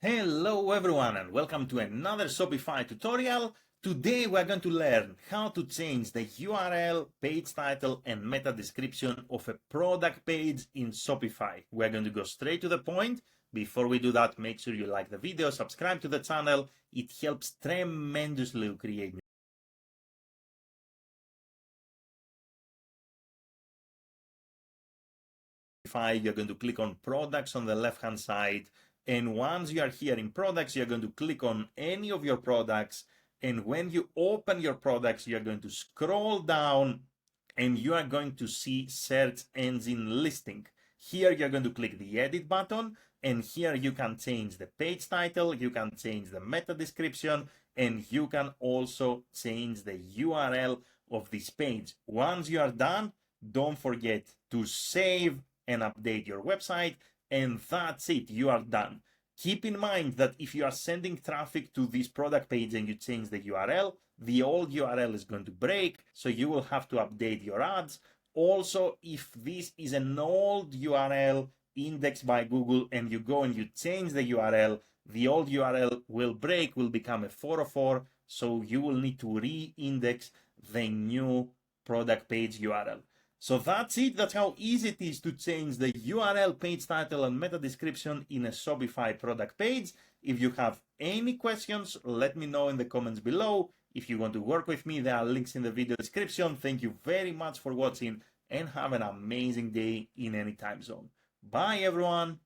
Hello everyone and welcome to another Shopify tutorial. Today we're going to learn how to change the URL, page title and meta description of a product page in Shopify. We're going to go straight to the point. Before we do that, make sure you like the video, subscribe to the channel. It helps tremendously to create you're going to click on products on the left hand side, and once you are here in products you're going to click on any of your products, and when you open your products you're going to scroll down and you are going to see search engine listing. Here you're going to click the edit button, and here you can change the page title, you can change the meta description, and you can also change the URL of this page. Once you are done, don't forget to save and update your website, and that's it, you are done. Keep in mind that if you are sending traffic to this product page and you change the URL, the old URL is going to break, so you will have to update your ads. Also, if this is an old URL indexed by Google and you go and you change the URL, the old URL will break, will become a 404, so you will need to re-index the new product page URL. So that's it. That's how easy it is to change the URL, page title, and meta description in a Shopify product page. If you have any questions, let me know in the comments below. If you want to work with me, there are links in the video description. Thank you very much for watching and have an amazing day in any time zone. Bye, everyone.